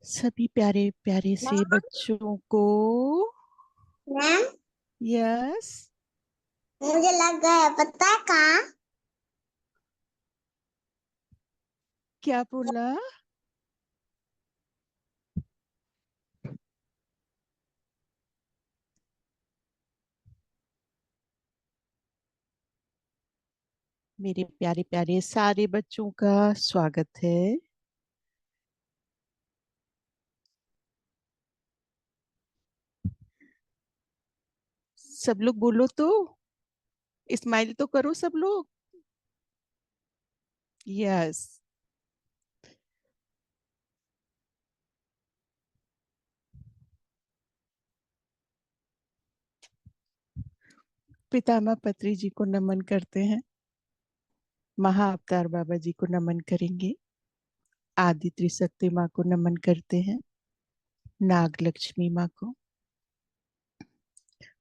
सभी प्यारे प्यारे से मैम। बच्चों को। Ma'am, yes. मुझे लग गया पता है कहाँ। क्या बोला? मेरे प्यारे प्यारे सारे बच्चों का स्वागत है। सब लोग बोलो तो, स्माइल तो करो सब लोग। यस। पितामह पत्री जी को नमन करते हैं। महाअवतार बाबा जी को नमन करेंगे। आदि त्रिशक्ति माँ को नमन करते हैं। नाग लक्ष्मी माँ को,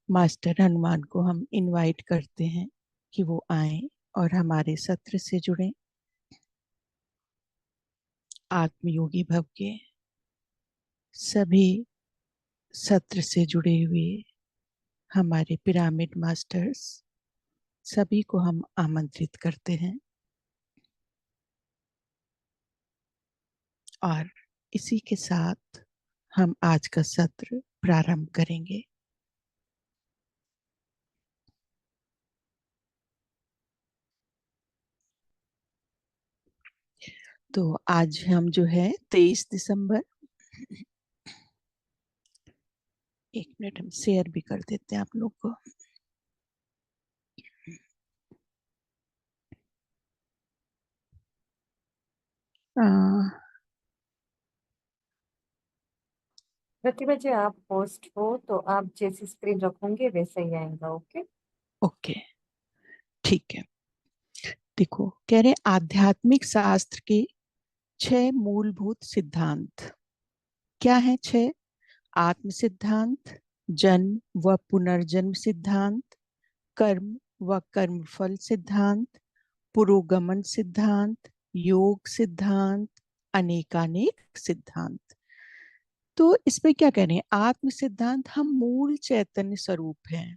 मास्टर हनुमान को हम इनवाइट करते हैं कि वो आए और हमारे सत्र से जुड़े। आत्मयोगी भव के सभी सत्र से जुड़े हुए हमारे पिरामिड मास्टर्स सभी को हम आमंत्रित करते हैं और इसी के साथ हम आज का सत्र प्रारंभ करेंगे। तो आज हम जो है 23 दिसंबर, एक मिनट हम शेयर भी कर देते हैं आप लोग को। आ, प्रतिभा जी, आप होस्ट हो तो आप जैसी स्क्रीन रखोगे वैसा ही आएगा। ओके। ओके, ठीक है। देखो, कह रहे आध्यात्मिक शास्त्र के 6 मूलभूत सिद्धांत क्या है? 6। आत्म सिद्धांत, जन्म व पुनर्जन्म सिद्धांत, कर्म व कर्मफल सिद्धांत, पुरोगमन सिद्धांत, योग सिद्धांत, अनेकानेक सिद्धांत। तो इसमें क्या कह रहे हैं? आत्म सिद्धांत, हम मूल चैतन्य स्वरूप हैं।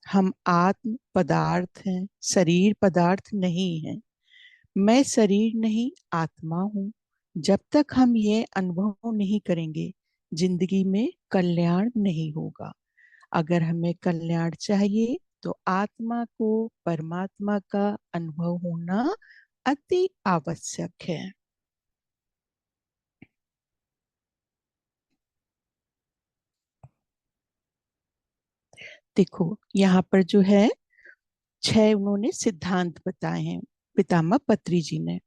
हम आत्म पदार्थ हैं, शरीर पदार्थ नहीं है। मैं शरीर नहीं, आत्मा हूं। जब तक हम ये अनुभव नहीं करेंगे, जिंदगी में कल्याण नहीं होगा। अगर हमें कल्याण चाहिए तो आत्मा को परमात्मा का अनुभव होना अति आवश्यक है। देखो, यहाँ पर जो है 6 उन्होंने सिद्धांत बताए हैं पितामह पत्री जी ने।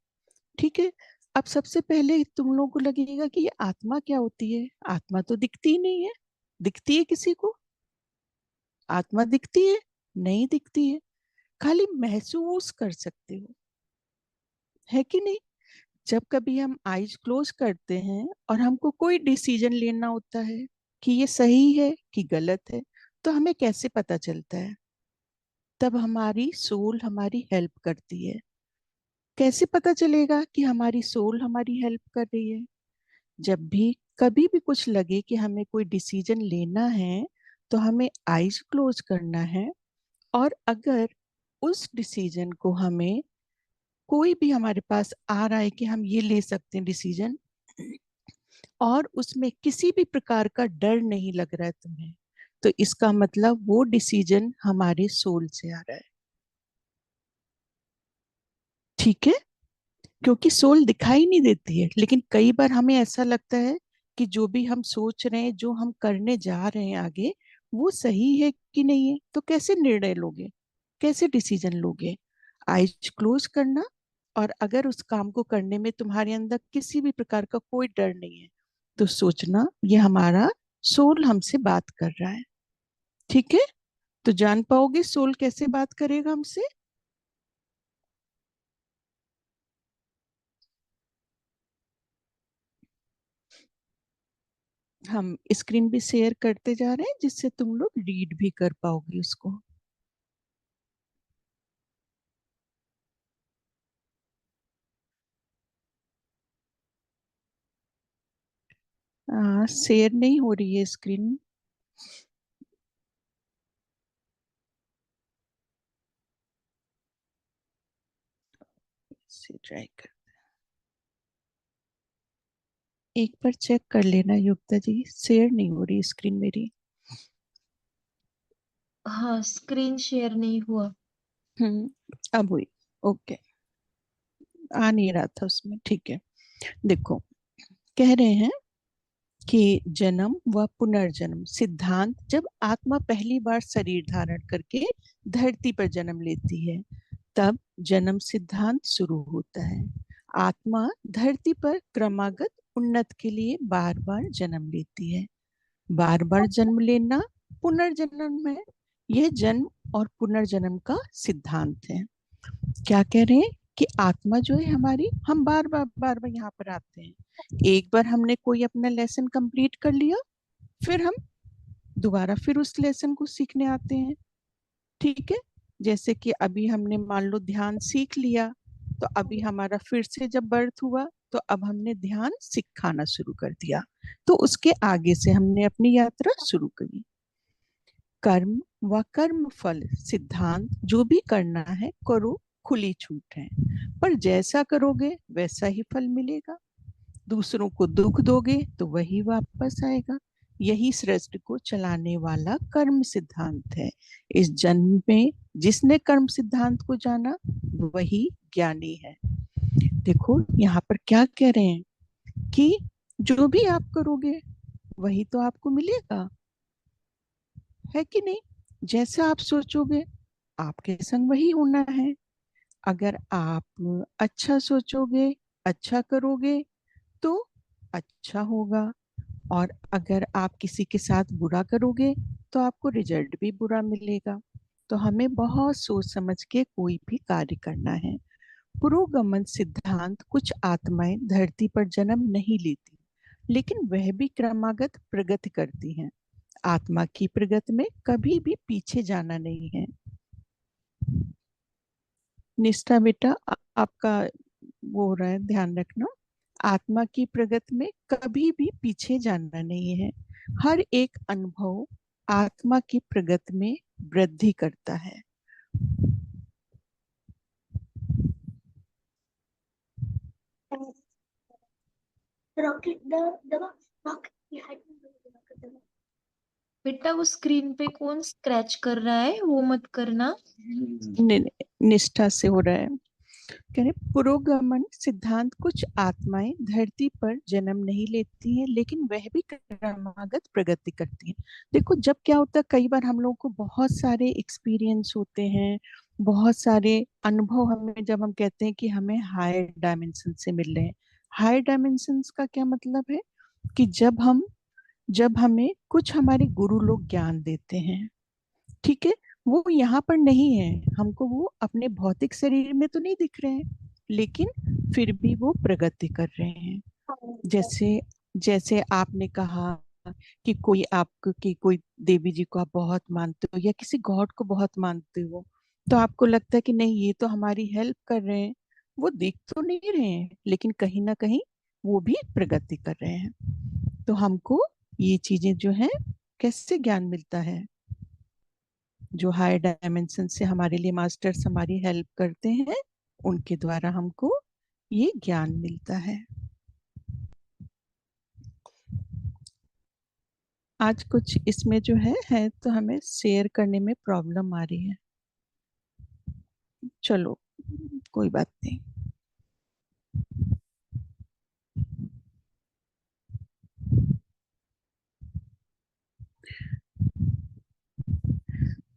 ठीक है। अब सबसे पहले तुम लोगों को लगेगा कि ये आत्मा क्या होती है? आत्मा तो दिखती ही नहीं है। दिखती है किसी को? आत्मा दिखती है? नहीं दिखती है। खाली महसूस कर सकते हो, है कि नहीं? जब कभी हम आईज क्लोज करते हैं और हमको कोई डिसीजन लेना होता है कि ये सही है कि गलत है, तो हमें कैसे पता चलता है? तब हमारी सोल हमारी हेल्प करती है। कैसे पता चलेगा कि हमारी सोल हमारी हेल्प कर रही है? जब भी कभी भी कुछ लगे कि हमें कोई डिसीजन लेना है, तो हमें आईज क्लोज करना है। और अगर उस डिसीजन को हमें कोई भी हमारे पास आ रहा है कि हम ये ले सकते हैं डिसीजन, और उसमें किसी भी प्रकार का डर नहीं लग रहा है तुम्हें, तो इसका मतलब वो डिसीजन हमारे सोल से आ रहा है। ठीक है। क्योंकि सोल दिखाई नहीं देती है, लेकिन कई बार हमें ऐसा लगता है कि जो भी हम सोच रहे हैं, जो हम करने जा रहे हैं आगे, वो सही है कि नहीं है। तो कैसे निर्णय लोगे? कैसे डिसीजन लोगे? आईज क्लोज करना। और अगर उस काम को करने में तुम्हारे अंदर किसी भी प्रकार का कोई डर नहीं है, तो सोचना ये हमारा सोल हमसे बात कर रहा है। ठीक है। तो जान पाओगे सोल कैसे बात करेगा हमसे? हम स्क्रीन भी शेयर करते जा रहे हैं, जिससे तुम लोग रीड भी कर पाओगे उसको। शेयर नहीं हो रही है स्क्रीन। से ट्राई कर, एक बार चेक कर लेना युक्ता जी, शेयर नहीं हो रही स्क्रीन मेरी। हाँ, स्क्रीन शेयर नहीं हुआ। अब हुई। ओके, आ नहीं रहा था उसमें, ठीक है। देखो, कह रहे हैं कि जन्म व पुनर्जन्म सिद्धांत, जब आत्मा पहली बार शरीर धारण करके धरती पर जन्म लेती है, तब जन्म सिद्धांत शुरू होता है। आत्मा धरती पर क्रमागत उन्नत के लिए बार बार जन्म लेती है। बार बार जन्म लेना पुनर्जन्म है। यह जन्म और पुनर्जन्म का सिद्धांत है। क्या कह रहे हैं कि आत्मा जो है हमारी, हम बार बार यहाँ पर आते हैं। एक बार हमने कोई अपना लेसन कंप्लीट कर लिया, फिर हम दोबारा फिर उस लेसन को सीखने आते हैं। ठीक है, जैसे कि अभी हमने मान लो ध्यान सीख लिया, तो अभी हमारा फिर से जब बर्थ हुआ, तो अब हमने ध्यान सिखाना शुरू कर दिया, तो उसके आगे से हमने अपनी यात्रा शुरू करी। कर्म व कर्म फल सिद्धांत, जो भी करना है करो, खुली छूट है, पर जैसा करोगे वैसा ही फल मिलेगा। दूसरों को दुख दोगे तो वही वापस आएगा। यही सृष्टि को चलाने वाला कर्म सिद्धांत है। इस जन्म में जिसने कर्म सिद्धांत को जाना वही ज्ञानी है। देखो यहाँ पर क्या कह रहे हैं कि जो भी आप करोगे वही तो आपको मिलेगा, है कि नहीं? जैसा आप सोचोगे आपके संग वही होना है। अगर आप अच्छा सोचोगे, अच्छा करोगे, तो अच्छा होगा। और अगर आप किसी के साथ बुरा करोगे तो आपको रिजल्ट भी बुरा मिलेगा। तो हमें बहुत सोच समझ के कोई भी कार्य करना है। पुरोगमन सिद्धांत, कुछ आत्माएं धरती पर जन्म नहीं लेती, लेकिन वह भी क्रमागत प्रगति करती हैं। आत्मा की प्रगति में कभी भी पीछे जाना नहीं है। निष्ठा बेटा, आपका वो हो रहा है, ध्यान रखना। आत्मा की प्रगति में कभी भी पीछे जाना नहीं है। हर एक अनुभव आत्मा की प्रगति में वृद्धि करता है। रॉकेट दबा, रॉकेट की हाइट में बेटा वो स्क्रीन पे कौन स्क्रैच कर रहा है, वो मत करना। निष्ठा से हो रहा है। कह रहे पुरोगमन सिद्धांत, कुछ आत्माएं धरती पर जन्म नहीं लेती हैं, लेकिन वह भी क्रमागत प्रगति करती हैं। देखो, जब क्या होता है, कई बार हम लोगों को बहुत सारे एक्सपीरियंस होते हैं, बहुत सारे अनुभव हमें, जब हम कहते हैं कि हमें हायर डायमेंशन से मिल रहे हैं। हायर डायमेंशन का क्या मतलब है कि जब हमें कुछ हमारे गुरु लोग ज्ञान देते हैं, ठीक है, वो यहाँ पर नहीं है, हमको वो अपने भौतिक शरीर में तो नहीं दिख रहे हैं, लेकिन फिर भी वो प्रगति कर रहे हैं। जैसे जैसे आपने कहा कि कोई आपको, कि कोई देवी जी को आप बहुत मानते हो या किसी गॉड को बहुत मानते हो, तो आपको लगता है कि नहीं ये तो हमारी हेल्प कर रहे हैं। वो दिख तो नहीं रहे हैं, लेकिन कहीं ना कहीं वो भी प्रगति कर रहे हैं। तो हमको ये चीजें जो है, कैसे ज्ञान मिलता है? जो हायर डायमेंशन से हमारे लिए मास्टर्स हमारी हेल्प करते हैं, उनके द्वारा हमको ये ज्ञान मिलता है। आज कुछ इसमें जो है तो हमें शेयर करने में प्रॉब्लम आ रही है। चलो, कोई बात नहीं।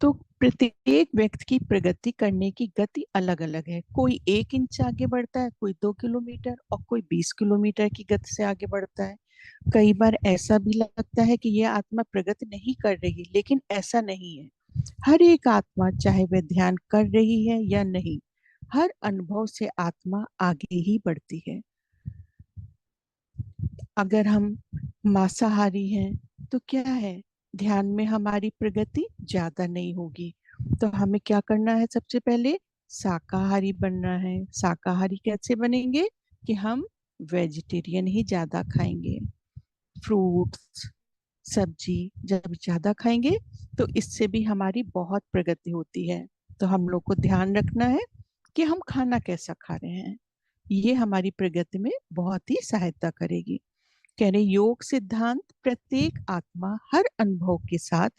तो प्रत्येक व्यक्ति की प्रगति करने की गति अलग अलग है। कोई 1 इंच आगे बढ़ता है, कोई 2 किलोमीटर, और कोई 20 किलोमीटर की गति से आगे बढ़ता है। कई बार ऐसा भी लगता है कि यह आत्मा प्रगति नहीं कर रही, लेकिन ऐसा नहीं है। हर एक आत्मा, चाहे वह ध्यान कर रही है या नहीं, हर अनुभव से आत्मा आगे ही बढ़ती है। अगर हम मांसाहारी हैं तो क्या है, ध्यान में हमारी प्रगति ज्यादा नहीं होगी। तो हमें क्या करना है? सबसे पहले शाकाहारी बनना है। शाकाहारी कैसे बनेंगे? कि हम वेजिटेरियन ही ज्यादा खाएंगे। फ्रूट्स, सब्जी जब ज्यादा खाएंगे तो इससे भी हमारी बहुत प्रगति होती है। तो हम लोग को ध्यान रखना है कि हम खाना कैसा खा रहे हैं, ये हमारी प्रगति में बहुत ही सहायता करेगी। कह रहे योग सिद्धांत प्रत्येक आत्मा हर अनुभव के साथ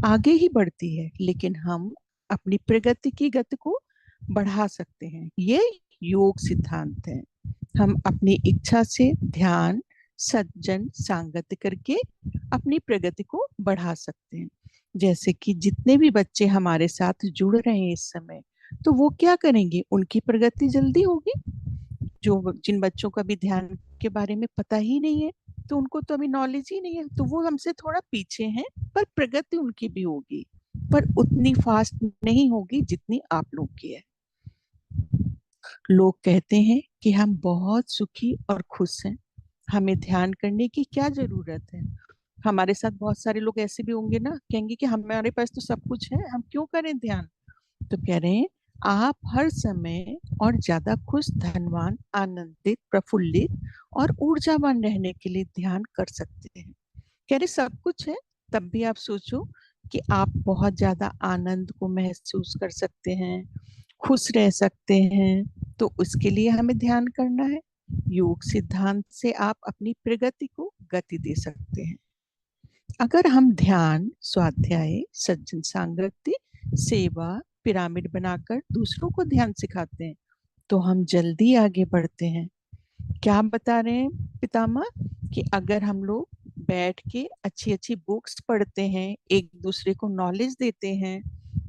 आगे ही बढ़ती है, लेकिन हम अपनी प्रगति की गति को बढ़ा सकते हैं। ये योग सिद्धांत है। हम अपनी इच्छा से ध्यान, सज्जन सांगत करके अपनी प्रगति को बढ़ा सकते हैं। जैसे कि जितने भी बच्चे हमारे साथ जुड़ रहे हैं इस समय, तो वो क्या करेंगे, उनकी प्रगति जल्दी होगी। जो जिन बच्चों का भी ध्यान के बारे में पता ही नहीं है, तो उनको तो अभी नॉलेज ही नहीं है, तो वो हमसे थोड़ा पीछे हैं, पर प्रगति उनकी भी होगी, पर उतनी फास्ट नहीं होगी जितनी आप लोग की है। लोग कहते हैं कि हम बहुत सुखी और खुश हैं, हमें ध्यान करने की क्या जरूरत है। हमारे साथ बहुत सारे लोग ऐसे भी होंगे ना, कहेंगे कि हमारे पास तो सब कुछ है, हम क्यों करें ध्यान। तो कह रहे हैं आप हर समय और ज्यादा खुश, धनवान, आनंदित, प्रफुल्लित और ऊर्जावान रहने के लिए ध्यान कर सकते हैं। कह रहे सब कुछ है, तब भी आप सोचो कि आप बहुत ज्यादा आनंद को महसूस कर सकते हैं, खुश रह सकते हैं, तो उसके लिए हमें ध्यान करना है। योग सिद्धांत से आप अपनी प्रगति को गति दे सकते हैं। अगर हम ध्यान, स्वाध्याय, सज्जन सांगत्य, सेवा, पिरामिड बनाकर दूसरों को ध्यान सिखाते हैं, तो हम जल्दी आगे बढ़ते हैं। क्या बता रहे हैं पितामह कि अगर हम लोग बैठ के अच्छी अच्छी बुक्स पढ़ते हैं, एक दूसरे को नॉलेज देते हैं,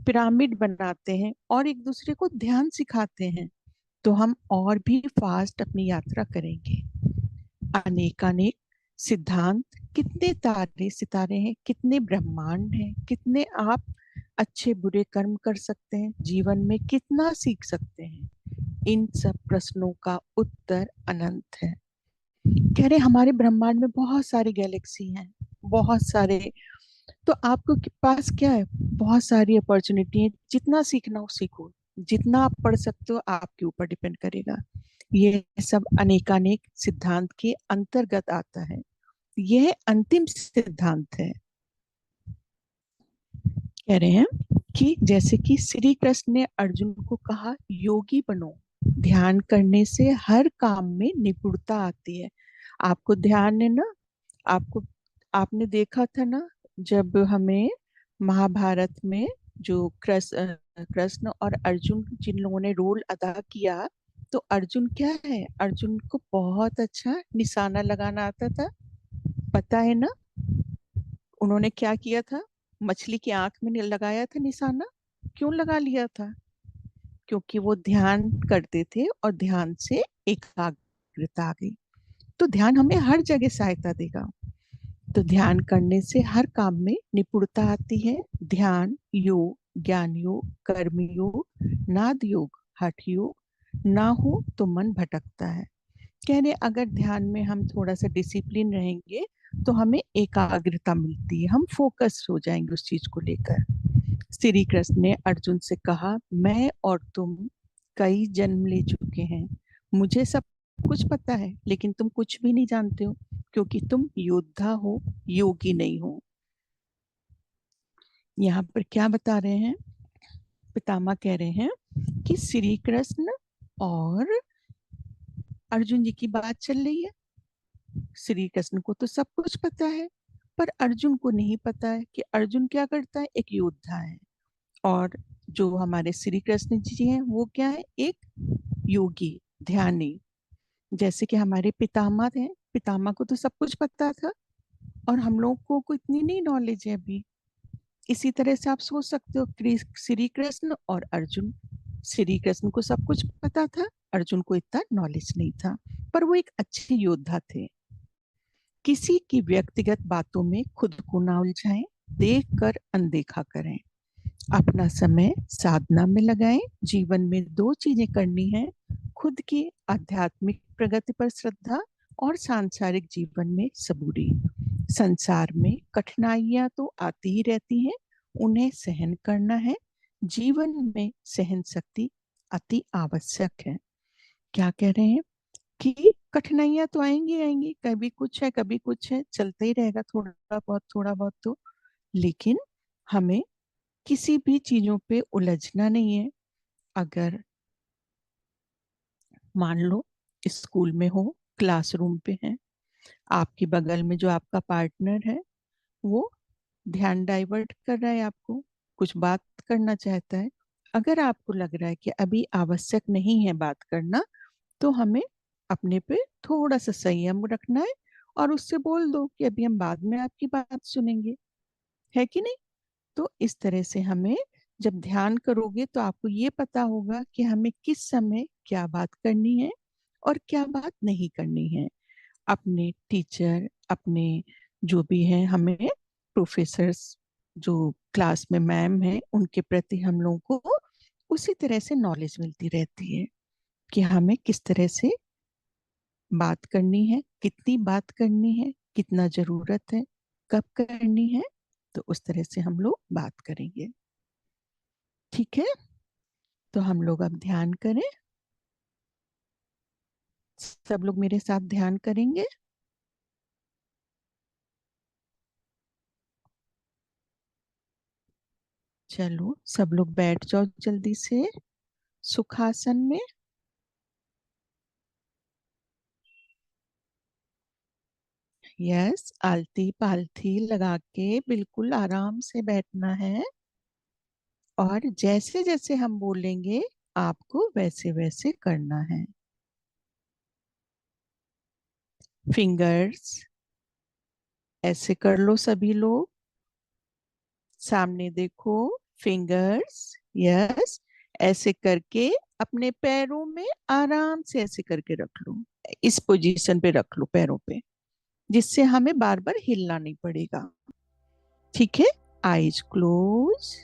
पिरामिड बनाते हैं और एक दूसरे को ध्यान सिखाते हैं, तो हम और भी फास्ट अपनी यात्रा करेंगे। अनेकानेक सिद्धांत, कितने तारे सितारे हैं, कितने ब्रह्मांड हैं, कितने आप अच्छे बुरे कर्म कर सकते हैं, जीवन में कितना सीख सकते हैं, इन सब प्रश्नों का उत्तर अनंत है। कह रहे हमारे ब्रह्मांड में बहुत सारी गैलेक्सी हैं, बहुत सारे, तो आपको के पास क्या है, बहुत सारी अपॉर्चुनिटी है, जितना सीखना हो सीखो, जितना आप पढ़ सकते हो आपके ऊपर डिपेंड करेगा। ये सब अनेकानेक सिद्धांत के अंतर्गत आता है। यह अंतिम सिद्धांत है। कह रहे हैं कि जैसे कि श्री कृष्ण ने अर्जुन को कहा योगी बनो, ध्यान करने से हर काम में निपुणता आती है। आपको ध्यान है ना, आपको, आपने देखा था ना, जब हमें महाभारत में जो कृष्ण और अर्जुन जिन लोगों ने रोल अदा किया, तो अर्जुन क्या है, अर्जुन को बहुत अच्छा निशाना लगाना आता था, पता है ना। उन्होंने क्या किया था, मछली की आंख में लगाया था निशाना। क्यों लगा लिया था, क्योंकि वो ध्यान करते थे और ध्यान से एकाग्रता आ गई। तो ध्यान हमें हर जगह सहायता देगा। तो ध्यान करने से हर काम में निपुणता आती है। ध्यान योग, ज्ञान योग, कर्म योग, नाद योग, हठ योग ना हो तो मन भटकता है। कहने अगर ध्यान में हम थोड़ा सा डिसिप्लिन रहेंगे तो हमें एकाग्रता मिलती है, हम फोकस हो जाएंगे उस चीज को लेकर। श्री कृष्ण ने अर्जुन से कहा मैं और तुम कई जन्म ले चुके हैं, मुझे सब कुछ पता है, लेकिन तुम कुछ भी नहीं जानते हो, क्योंकि तुम योद्धा हो, योगी नहीं हो। यहाँ पर क्या बता रहे हैं, पितामह कह रहे हैं कि श्री कृष्ण और अर्जुन जी की बात चल रही है। श्री कृष्ण को तो सब कुछ पता है, पर अर्जुन को नहीं पता है कि अर्जुन क्या करता है, एक योद्धा है। और जो हमारे श्री कृष्ण जी हैं वो क्या है, एक योगी, ध्यानी। जैसे कि हमारे पितामह हैं, पितामह को तो सब कुछ पता था और हम लोगों को इतनी नहीं नॉलेज है अभी। इसी तरह से आप सोच सकते हो श्री कृष्ण और अर्जुन, श्री कृष्ण को सब कुछ पता था, अर्जुन को इतना नॉलेज नहीं था, पर वो एक अच्छे योद्धा थे। किसी की व्यक्तिगत बातों में खुद को ना उलझाएं, देख कर अनदेखा करें, अपना समय साधना में लगाएं। जीवन में दो चीजें करनी है, खुद की आध्यात्मिक प्रगति पर श्रद्धा और सांसारिक जीवन में सबूरी। संसार में कठिनाइयां तो आती ही रहती हैं, उन्हें सहन करना है। जीवन में सहन शक्ति अति आवश्यक है। क्या कह रहे हैं, कि कठिनाइयां तो आएंगी आएंगी, कभी कुछ है कभी कुछ है, चलता ही रहेगा थोड़ा बहुत तो। लेकिन हमें किसी भी चीजों पे उलझना नहीं है। अगर मान लो स्कूल में हो, क्लासरूम पे है, आपके बगल में जो आपका पार्टनर है वो ध्यान डाइवर्ट कर रहा है, आपको कुछ बात करना चाहता है, अगर आपको लग रहा है कि अभी आवश्यक नहीं है बात करना, तो हमें अपने पे थोड़ा सा संयम रखना है और उससे बोल दो कि अभी हम बाद में आपकी बात सुनेंगे, है कि नहीं। तो इस तरह से हमें जब ध्यान करोगे तो आपको ये पता होगा कि हमें किस समय क्या बात करनी है और क्या बात नहीं करनी है। अपने टीचर, अपने जो भी हैं, हमें प्रोफेसर्स, जो क्लास में मैम है, उनके प्रति हम लोगों को उसी तरह से नॉलेज मिलती रहती है कि हमें किस तरह से बात करनी है, कितनी बात करनी है, कितना जरूरत है, कब करनी है। तो उस तरह से हम लोग बात करेंगे। ठीक है, तो हम लोग अब ध्यान करें। सब लोग मेरे साथ ध्यान करेंगे। चलो सब लोग बैठ जाओ जल्दी से सुखासन में। यस, आलती पालथी लगा के बिल्कुल आराम से बैठना है, और जैसे जैसे हम बोलेंगे आपको वैसे वैसे करना है। फिंगर्स ऐसे कर लो सभी लोग, सामने देखो। फिंगर्स, यस, ऐसे करके अपने पैरों में आराम से ऐसे करके रख लो, इस पोजीशन पे रख लो पैरों पे, जिससे हमें बार बार हिलना नहीं पड़ेगा। ठीक है, आईज क्लोज।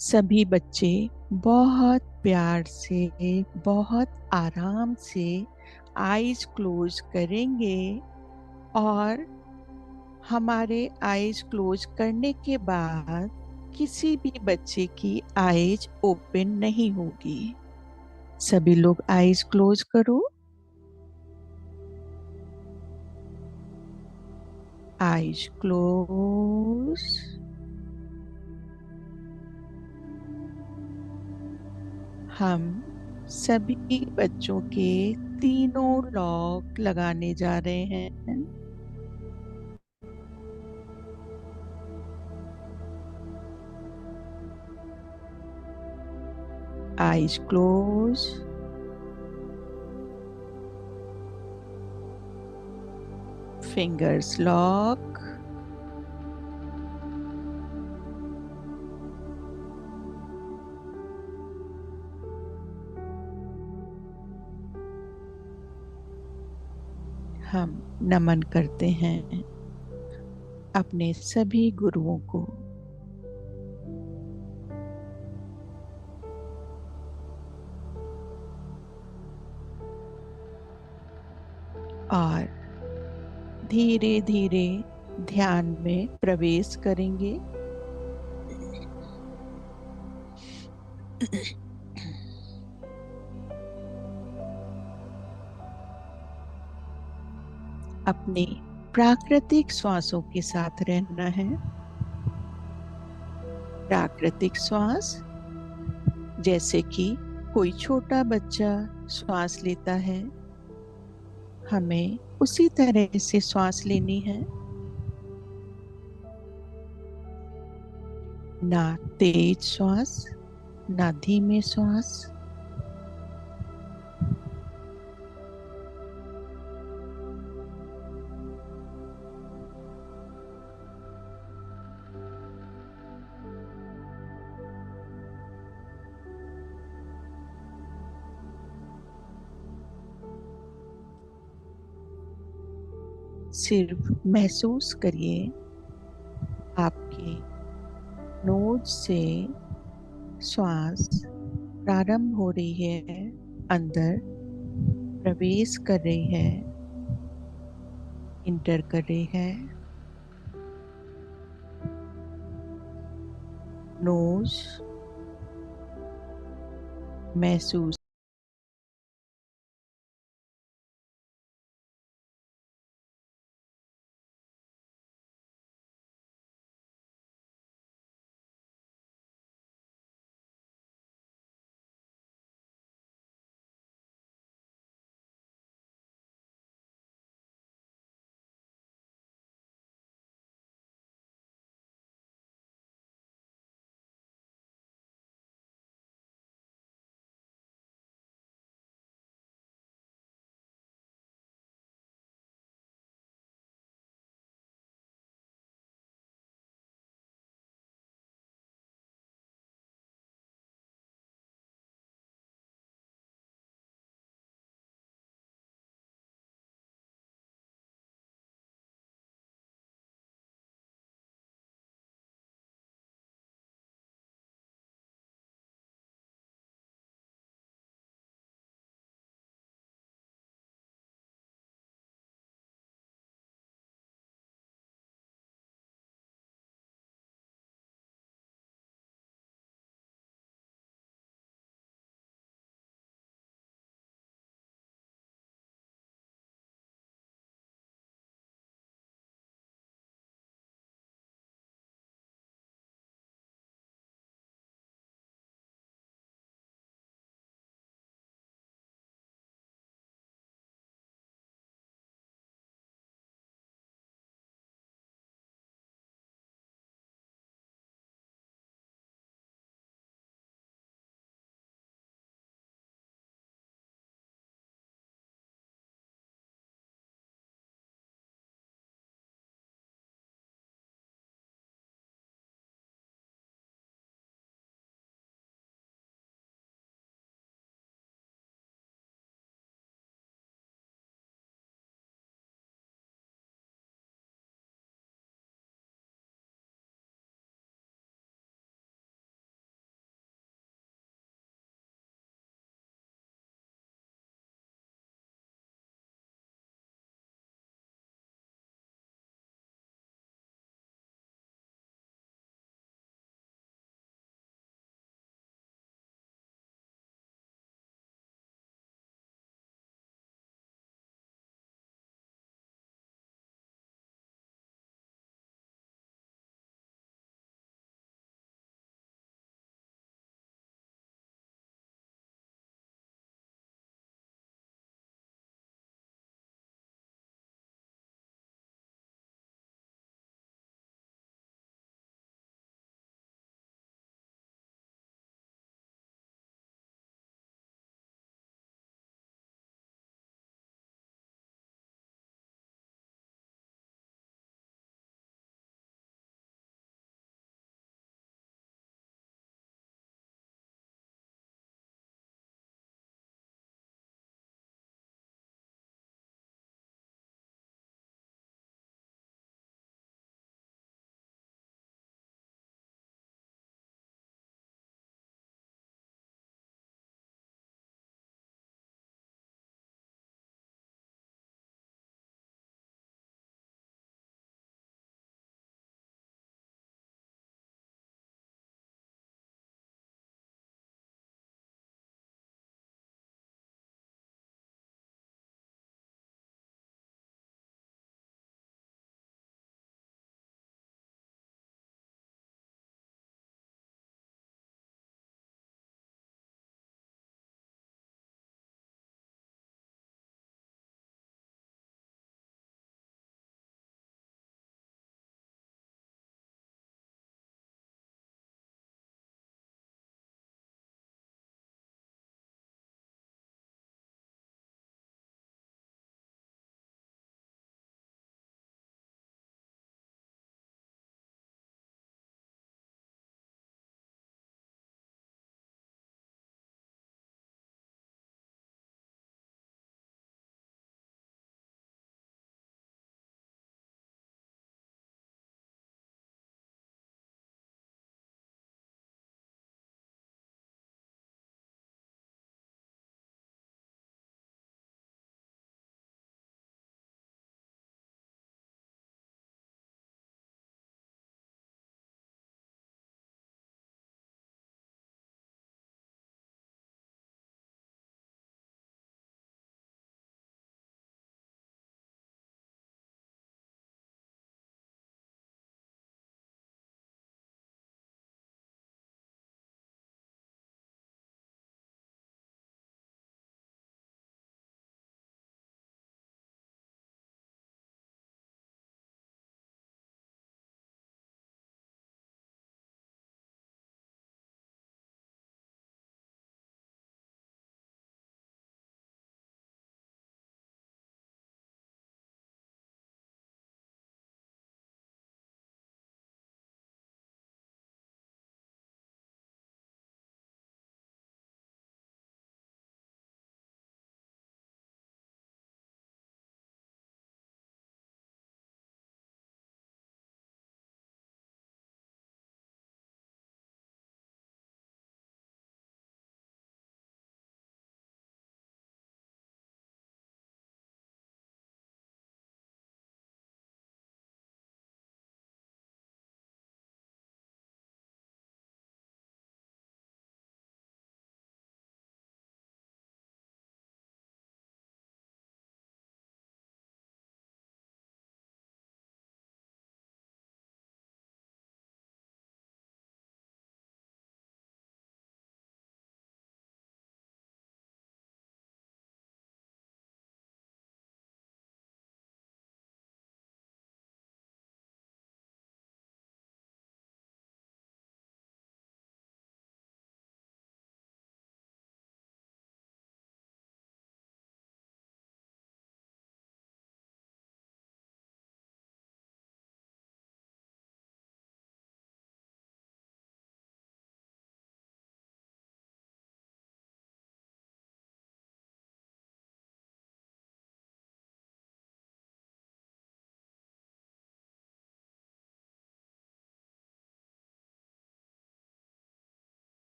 सभी बच्चे बहुत प्यार से, बहुत आराम से आईज क्लोज करेंगे, और हमारे आईज क्लोज करने के बाद किसी भी बच्चे की आईज ओपन नहीं होगी। सभी लोग आईज क्लोज करो। Eyes close. हम सभी बच्चों के तीनों लॉक लगाने जा रहे हैं। eyes closed, fingers lock, हम नमन करते हैं अपने सभी गुरुओं को। और धीरे धीरे ध्यान में प्रवेश करेंगे। अपने प्राकृतिक श्वासों के साथ रहना है। प्राकृतिक श्वास, जैसे कि कोई छोटा बच्चा श्वास लेता है, हमें उसी तरह से श्वास लेनी है। ना तेज श्वास, ना धीमे श्वास। सिर्फ महसूस करिए आपके नोज से श्वास प्रारंभ हो रही है, अंदर प्रवेश कर रही है, इंटर कर रही है। नोज, महसूस